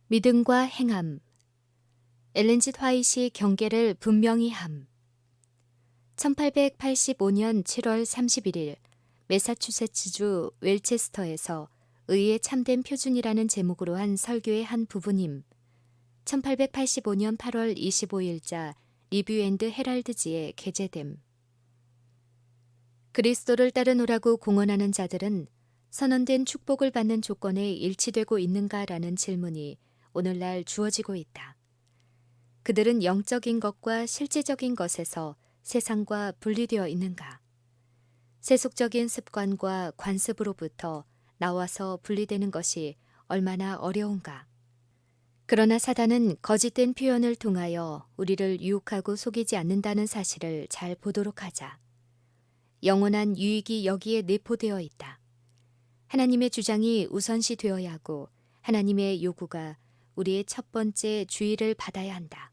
믿음과 행함. 엘렌 지 화이트의 경계를 분명히 함. 1885년 7월 31일 매사추세츠주 웰체스터에서 의의 참된 표준이라는 제목으로 한 설교의 한 부분임. 1885년 8월 25일자 리뷰 앤드 헤랄드지에 게재됨. 그리스도를 따르노라고 공언하는 자들은 선언된 축복을 받는 조건에 일치되고 있는가라는 질문이 오늘날 주어지고 있다. 그들은 영적인 것과 실제적인 것에서 세상과 분리되어 있는가? 세속적인 습관과 관습으로부터 나와서 분리되는 것이 얼마나 어려운가? 그러나 사단은 거짓된 표현을 통하여 우리를 유혹하고 속이지 않는다는 사실을 잘 보도록 하자. 영원한 유익이 여기에 내포되어 있다. 하나님의 주장이 우선시 되어야 하고 하나님의 요구가 우리의 첫 번째 주의를 받아야 한다.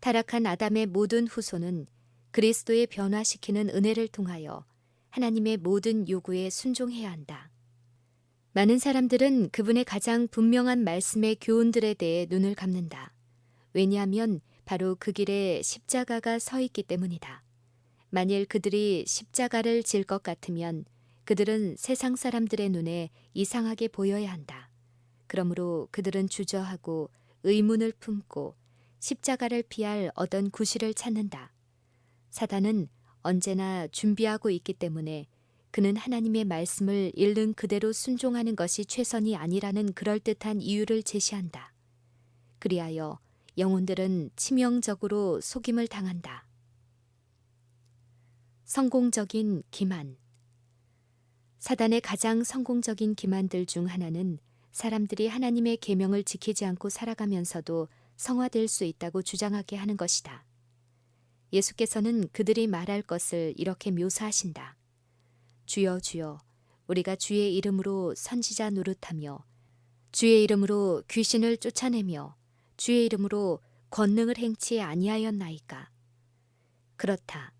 타락한 아담의 모든 후손은 그리스도의 변화시키는 은혜를 통하여 하나님의 모든 요구에 순종해야 한다. 많은 사람들은 그분의 가장 분명한 말씀의 교훈들에 대해 눈을 감는다. 왜냐하면 바로 그 길에 십자가가 서 있기 때문이다. 만일 그들이 십자가를 질 것 같으면 그들은 세상 사람들의 눈에 이상하게 보여야 한다. 그러므로 그들은 주저하고 의문을 품고 십자가를 피할 어떤 구실을 찾는다. 사단은 언제나 준비하고 있기 때문에 그는 하나님의 말씀을 읽는 그대로 순종하는 것이 최선이 아니라는 그럴듯한 이유를 제시한다. 그리하여 영혼들은 치명적으로 속임을 당한다. 성공적인 기만. 사단의 가장 성공적인 기만들 중 하나는 사람들이 하나님의 계명을 지키지 않고 살아가면서도 성화될 수 있다고 주장하게 하는 것이다. 예수께서는 그들이 말할 것을 이렇게 묘사하신다. 주여 주여 우리가 주의 이름으로 선지자 노릇하며 주의 이름으로 귀신을 쫓아내며 주의 이름으로 권능을 행치 아니하였나이까. 그렇다.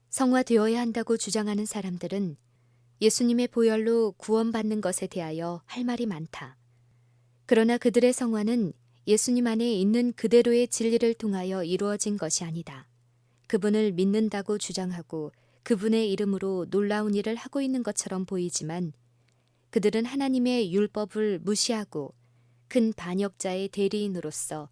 성화되어야 한다고 주장하는 사람들은 예수님의 보혈로 구원받는 것에 대하여 할 말이 많다. 그러나 그들의 성화는 예수님 안에 있는 그대로의 진리를 통하여 이루어진 것이 아니다. 그분을 믿는다고 주장하고 그분의 이름으로 놀라운 일을 하고 있는 것처럼 보이지만 그들은 하나님의 율법을 무시하고 큰 반역자의 대리인으로서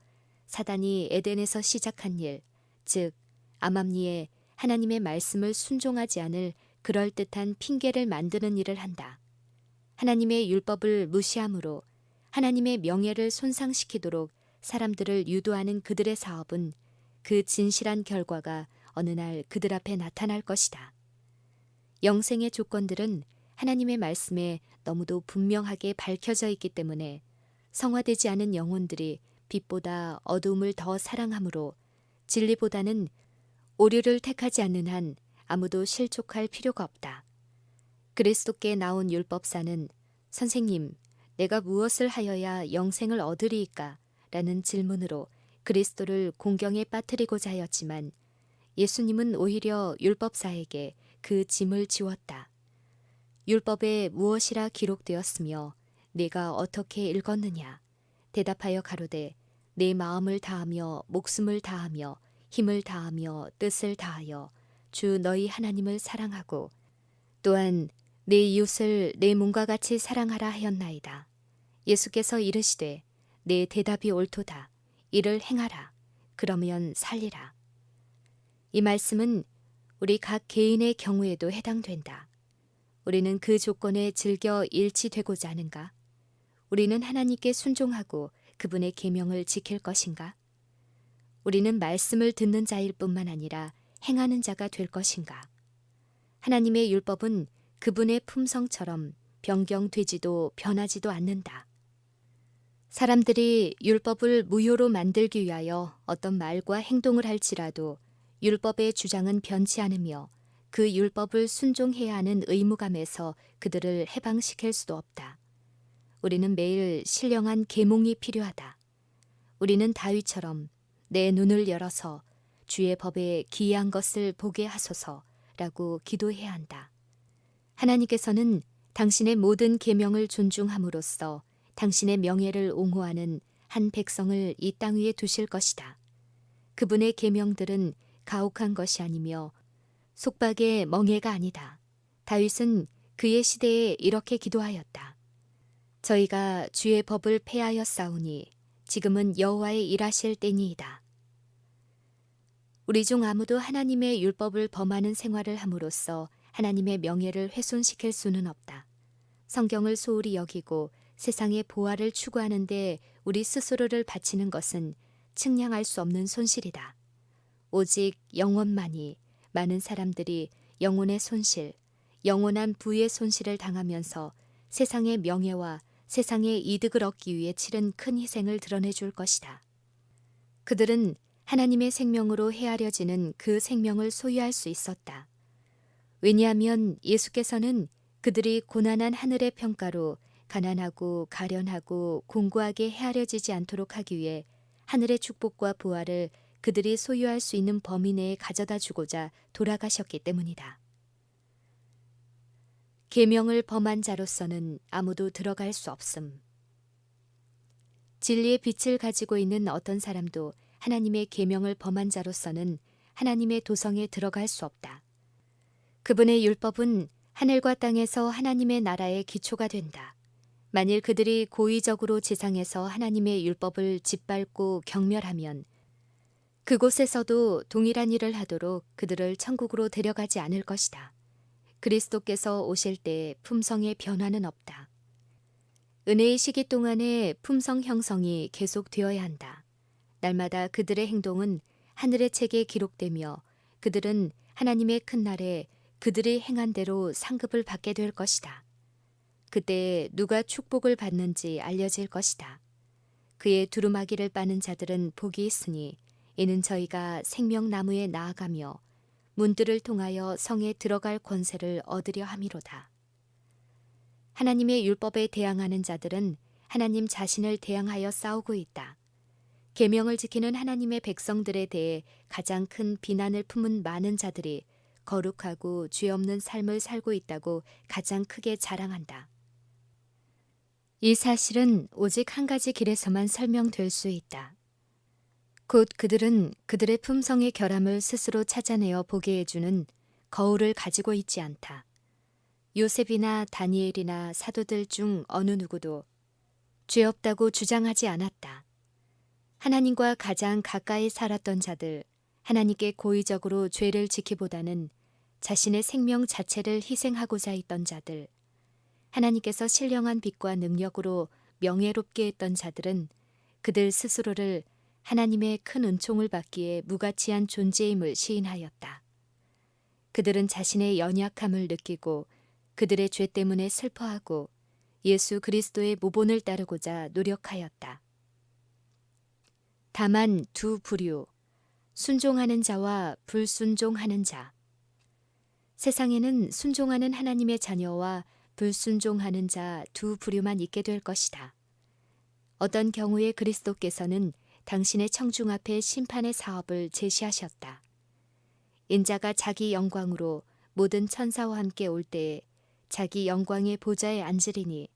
사단이 에덴에서 시작한 일, 즉 암암리에 하나님의 말씀을 순종하지 않을 그럴듯한 핑계를 만드는 일을 한다. 하나님의 율법을 무시함으로 하나님의 명예를 손상시키도록 사람들을 유도하는 그들의 사업은 그 진실한 결과가 어느 날 그들 앞에 나타날 것이다. 영생의 조건들은 하나님의 말씀에 너무도 분명하게 밝혀져 있기 때문에 성화되지 않은 영혼들이 빛보다 어두움을 더 사랑함으로 진리보다는 오류를 택하지 않는 한 아무도 실족할 필요가 없다. 그리스도께 나온 율법사는 선생님, 내가 무엇을 하여야 영생을 얻으리이까? 라는 질문으로 그리스도를 공경에 빠뜨리고자 하였지만 예수님은 오히려 율법사에게 그 짐을 지웠다. 율법에 무엇이라 기록되었으며 네가 어떻게 읽었느냐? 대답하여 가로되 내 마음을 다하며 목숨을 다하며 힘을 다하며 뜻을 다하여 주 너희 하나님을 사랑하고 또한 내 이웃을 내 몸과 같이 사랑하라 하였나이다. 예수께서 이르시되 내 대답이 옳도다. 이를 행하라. 그러면 살리라. 이 말씀은 우리 각 개인의 경우에도 해당된다. 우리는 그 조건에 즐겨 일치되고자 하는가? 우리는 하나님께 순종하고 그분의 계명을 지킬 것인가? 우리는 말씀을 듣는 자일 뿐만 아니라 행하는 자가 될 것인가? 하나님의 율법은 그분의 품성처럼 변경되지도 변하지도 않는다. 사람들이 율법을 무효로 만들기 위하여 어떤 말과 행동을 할지라도 율법의 주장은 변치 않으며 그 율법을 순종해야 하는 의무감에서 그들을 해방시킬 수도 없다. 우리는 매일 신령한 계몽이 필요하다. 우리는 다윗처럼 내 눈을 열어서 주의 법에 기이한 것을 보게 하소서라고 기도해야 한다. 하나님께서는 당신의 모든 계명을 존중함으로써 당신의 명예를 옹호하는 한 백성을 이 땅 위에 두실 것이다. 그분의 계명들은 가혹한 것이 아니며 속박의 멍에가 아니다. 다윗은 그의 시대에 이렇게 기도하였다. 저희가 주의 법을 폐하였사오니 지금은 여호와의 일하실 때니이다. 우리 중 아무도 하나님의 율법을 범하는 생활을 함으로써 하나님의 명예를 훼손시킬 수는 없다. 성경을 소홀히 여기고 세상의 보화를 추구하는데 우리 스스로를 바치는 것은 측량할 수 없는 손실이다. 오직 영혼만이 많은 사람들이 영혼의 손실, 영원한 부의 손실을 당하면서 세상의 명예와 세상의 이득을 얻기 위해 치른 큰 희생을 드러내줄 것이다. 그들은 하나님의 생명으로 헤아려지는 그 생명을 소유할 수 있었다. 왜냐하면 예수께서는 그들이 고난한 하늘의 평가로 가난하고 가련하고 공고하게 헤아려지지 않도록 하기 위해 하늘의 축복과 부활을 그들이 소유할 수 있는 범위 내에 가져다 주고자 돌아가셨기 때문이다. 계명을 범한 자로서는 아무도 들어갈 수 없음. 진리의 빛을 가지고 있는 어떤 사람도 하나님의 계명을 범한 자로서는 하나님의 도성에 들어갈 수 없다. 그분의 율법은 하늘과 땅에서 하나님의 나라의 기초가 된다. 만일 그들이 고의적으로 지상에서 하나님의 율법을 짓밟고 경멸하면 그곳에서도 동일한 일을 하도록 그들을 천국으로 데려가지 않을 것이다. 그리스도께서 오실 때 품성의 변화는 없다. 은혜의 시기 동안에 품성 형성이 계속되어야 한다. 날마다 그들의 행동은 하늘의 책에 기록되며 그들은 하나님의 큰 날에 그들이 행한 대로 상급을 받게 될 것이다. 그때 누가 축복을 받는지 알려질 것이다. 그의 두루마기를 빠는 자들은 복이 있으니 이는 저희가 생명나무에 나아가며 문들을 통하여 성에 들어갈 권세를 얻으려 함이로다. 하나님의 율법에 대항하는 자들은 하나님 자신을 대항하여 싸우고 있다. 계명을 지키는 하나님의 백성들에 대해 가장 큰 비난을 품은 많은 자들이 거룩하고 죄 없는 삶을 살고 있다고 가장 크게 자랑한다. 이 사실은 오직 한 가지 길에서만 설명될 수 있다. 곧 그들은 그들의 품성의 결함을 스스로 찾아내어 보게 해주는 거울을 가지고 있지 않다. 요셉이나 다니엘이나 사도들 중 어느 누구도 죄 없다고 주장하지 않았다. 하나님과 가장 가까이 살았던 자들, 하나님께 고의적으로 죄를 지키보다는 자신의 생명 자체를 희생하고자 했던 자들, 하나님께서 신령한 빛과 능력으로 명예롭게 했던 자들은 그들 스스로를 하나님의 큰 은총을 받기에 무가치한 존재임을 시인하였다. 그들은 자신의 연약함을 느끼고 그들의 죄 때문에 슬퍼하고 예수 그리스도의 모본을 따르고자 노력하였다. 다만 두 부류, 순종하는 자와 불순종하는 자. 세상에는 순종하는 하나님의 자녀와 불순종하는 자 두 부류만 있게 될 것이다. 어떤 경우에 그리스도께서는 당신의 청중 앞에 심판의 사업을 제시하셨다. 인자가 자기 영광으로 모든 천사와 함께 올 때에 자기 영광의 보좌에 앉으리니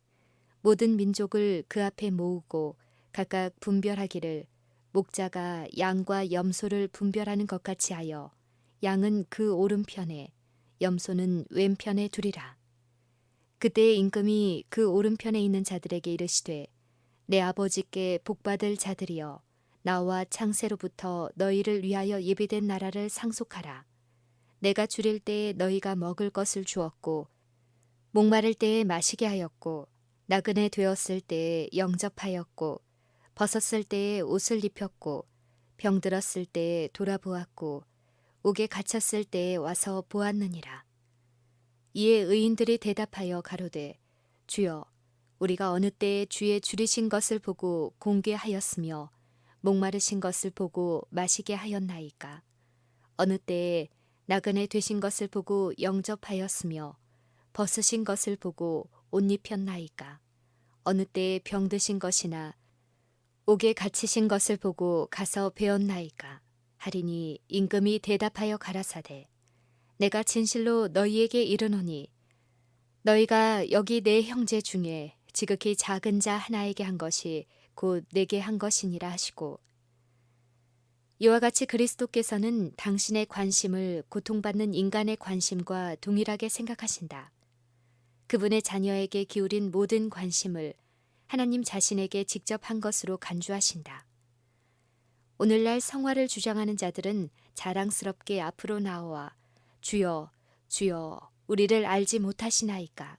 모든 민족을 그 앞에 모으고 각각 분별하기를 목자가 양과 염소를 분별하는 것 같이 하여 양은 그 오른편에 염소는 왼편에 두리라. 그때의 임금이 그 오른편에 있는 자들에게 이르시되 내 아버지께 복받을 자들이여 나와 창세로부터 너희를 위하여 예비된 나라를 상속하라. 내가 줄일 때에 너희가 먹을 것을 주었고 목마를 때에 마시게 하였고 나그네 되었을 때에 영접하였고 벗었을 때에 옷을 입혔고 병들었을 때에 돌아보았고 옥에 갇혔을 때에 와서 보았느니라. 이에 의인들이 대답하여 가로되 주여 우리가 어느 때에 주의 줄이신 것을 보고 공개하였으며 목마르신 것을 보고 마시게 하였나이까. 어느 때에 나그네 되신 것을 보고 영접하였으며 벗으신 것을 보고 옷 입혔나이까. 어느 때에 병드신 것이나 옥에 갇히신 것을 보고 가서 배웠나이까. 하리니 임금이 대답하여 가라사대 내가 진실로 너희에게 이르노니 너희가 여기 내 형제 중에 지극히 작은 자 하나에게 한 것이 곧 내게 한 것이니라 하시고, 이와 같이 그리스도께서는 당신의 관심을 고통받는 인간의 관심과 동일하게 생각하신다. 그분의 자녀에게 기울인 모든 관심을 하나님 자신에게 직접 한 것으로 간주하신다. 오늘날 성화를 주장하는 자들은 자랑스럽게 앞으로 나와 주여, 주여, 우리를 알지 못하시나이까?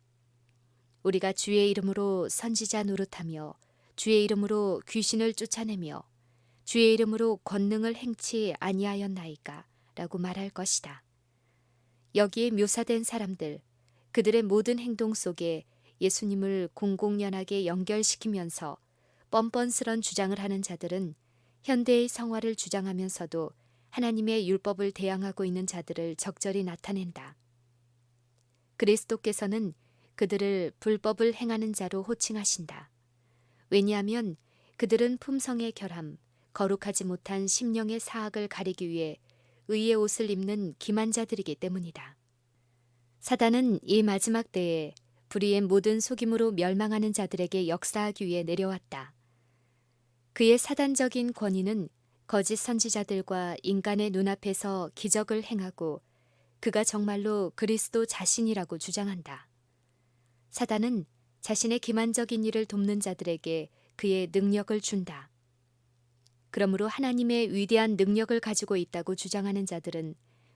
우리가 주의 이름으로 선지자 노릇하며 주의 이름으로 귀신을 쫓아내며 주의 이름으로 권능을 행치 아니하였나이까? 라고 말할 것이다. 여기에 묘사된 사람들, 그들의 모든 행동 속에 예수님을 공공연하게 연결시키면서 뻔뻔스런 주장을 하는 자들은 현대의 성화를 주장하면서도 하나님의 율법을 대항하고 있는 자들을 적절히 나타낸다. 그리스도께서는 그들을 불법을 행하는 자로 호칭하신다. 왜냐하면 그들은 품성의 결함, 거룩하지 못한 심령의 사악을 가리기 위해 의의 옷을 입는 기만자들이기 때문이다. 사단은 이 마지막 때에 불의의 모든 속임으로 멸망하는 자들에게 역사하기 위해 내려왔다. 그의 사단적인 권위는 거짓 선지자들과 인간의 눈앞에서 기적을 행하고 그가 정말로 그리스도 자신이라고 주장한다. 사단은 자신의 기만적인 일을 돕는 자들에게 그의 능력을 준다. 그러므로 하나님의 위대한 능력을 가지고 있다고 주장하는 자들은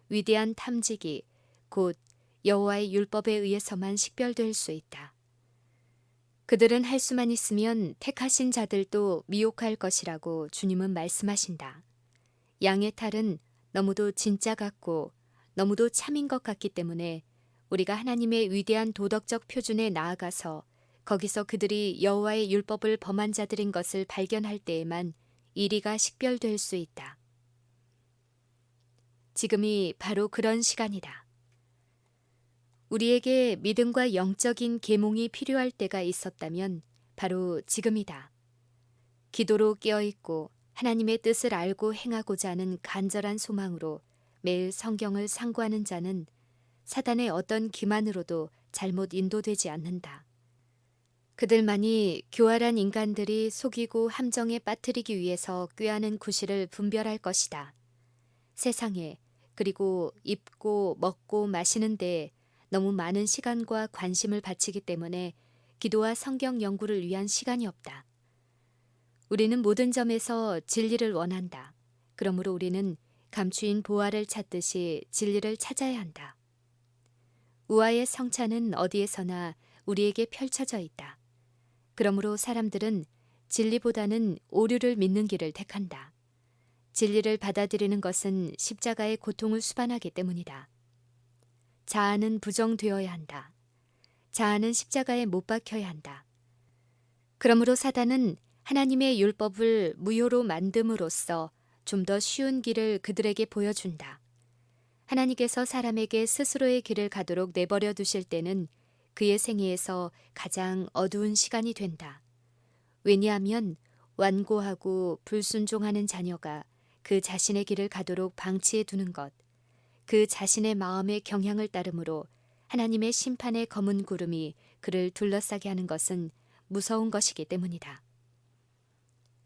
위대한 탐지기, 곧 여호와의 율법에 의해서만 식별될 수 있다. 그들은 할 수만 있으면 택하신 자들도 미혹할 것이라고 주님은 말씀하신다. 양의 탈은 너무도 진짜 같고 너무도 참인 것 같기 때문에 우리가 하나님의 위대한 도덕적 표준에 나아가서 거기서 그들이 여호와의 율법을 범한 자들인 것을 발견할 때에만 이리가 식별될 수 있다. 지금이 바로 그런 시간이다. 우리에게 믿음과 영적인 계몽이 필요할 때가 있었다면 바로 지금이다. 기도로 깨어있고 하나님의 뜻을 알고 행하고자 하는 간절한 소망으로 매일 성경을 상고하는 자는 사단의 어떤 기만으로도 잘못 인도되지 않는다. 그들만이 교활한 인간들이 속이고 함정에 빠뜨리기 위해서 꾀하는 구실을 분별할 것이다. 세상에, 그리고 입고 먹고 마시는 데에 너무 많은 시간과 관심을 바치기 때문에 기도와 성경 연구를 위한 시간이 없다. 우리는 모든 점에서 진리를 원한다. 그러므로 우리는 감추인 보화를 찾듯이 진리를 찾아야 한다. 우화의 성찬은 어디에서나 우리에게 펼쳐져 있다. 그러므로 사람들은 진리보다는 오류를 믿는 길을 택한다. 진리를 받아들이는 것은 십자가의 고통을 수반하기 때문이다. 자아는 부정되어야 한다. 자아는 십자가에 못 박혀야 한다. 그러므로 사단은 하나님의 율법을 무효로 만듦으로써 좀 더 쉬운 길을 그들에게 보여준다. 하나님께서 사람에게 스스로의 길을 가도록 내버려 두실 때는 그의 생애에서 가장 어두운 시간이 된다. 왜냐하면 완고하고 불순종하는 자녀가 그 자신의 길을 가도록 방치해 두는 것, 그 자신의 마음의 경향을 따름으로 하나님의 심판의 검은 구름이 그를 둘러싸게 하는 것은 무서운 것이기 때문이다.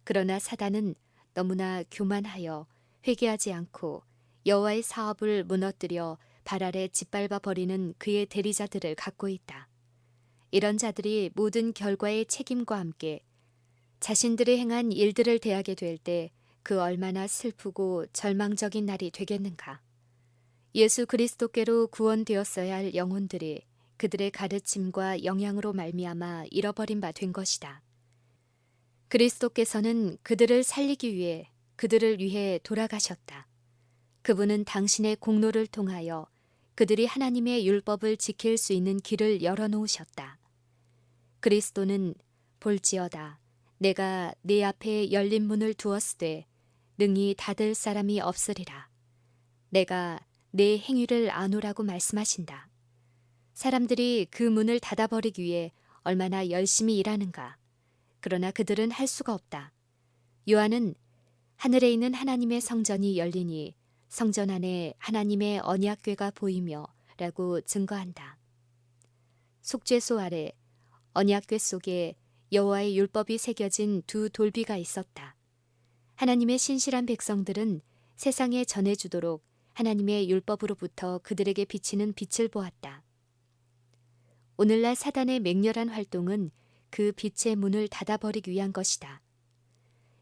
그러나 사단은 너무나 교만하여 회개하지 않고 여호와의 사업을 무너뜨려 발 아래 짓밟아 버리는 그의 대리자들을 갖고 있다. 이런 자들이 모든 결과의 책임과 함께 자신들이 행한 일들을 대하게 될 때 그 얼마나 슬프고 절망적인 날이 되겠는가. 예수 그리스도께로 구원되었어야 할 영혼들이 그들의 가르침과 영향으로 말미암아 잃어버린 바 된 것이다. 그리스도께서는 그들을 살리기 위해 그들을 위해 돌아가셨다. 그분은 당신의 공로를 통하여 그들이 하나님의 율법을 지킬 수 있는 길을 열어놓으셨다. 그리스도는 볼지어다 내가 네 앞에 열린 문을 두었으되 능히 닫을 사람이 없으리라. 내가 내 행위를 아노라고 말씀하신다. 사람들이 그 문을 닫아버리기 위해 얼마나 열심히 일하는가. 그러나 그들은 할 수가 없다. 요한은 하늘에 있는 하나님의 성전이 열리니 성전 안에 하나님의 언약궤가 보이며 라고 증거한다. 속죄소 아래 언약궤 속에 여호와의 율법이 새겨진 두 돌비가 있었다. 하나님의 신실한 백성들은 세상에 전해주도록 하나님의 율법으로부터 그들에게 비치는 빛을 보았다. 오늘날 사단의 맹렬한 활동은 그 빛의 문을 닫아버리기 위한 것이다.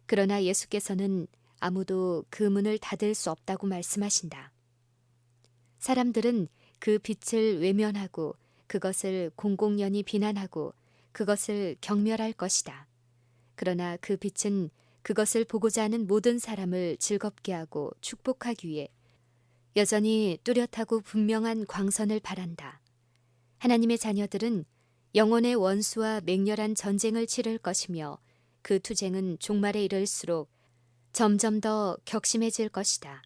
그러나 예수께서는 아무도 그 문을 닫을 수 없다고 말씀하신다. 사람들은 그 빛을 외면하고 그것을 공공연히 비난하고 그것을 경멸할 것이다. 그러나 그 빛은 그것을 보고자 하는 모든 사람을 즐겁게 하고 축복하기 위해 여전히 뚜렷하고 분명한 광선을 발한다. 하나님의 자녀들은 영혼의 원수와 맹렬한 전쟁을 치를 것이며 그 투쟁은 종말에 이를수록 점점 더 격심해질 것이다.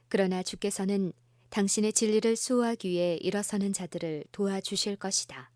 그러나 주께서는 당신의 진리를 수호하기 위해 일어서는 자들을 도와주실 것이다.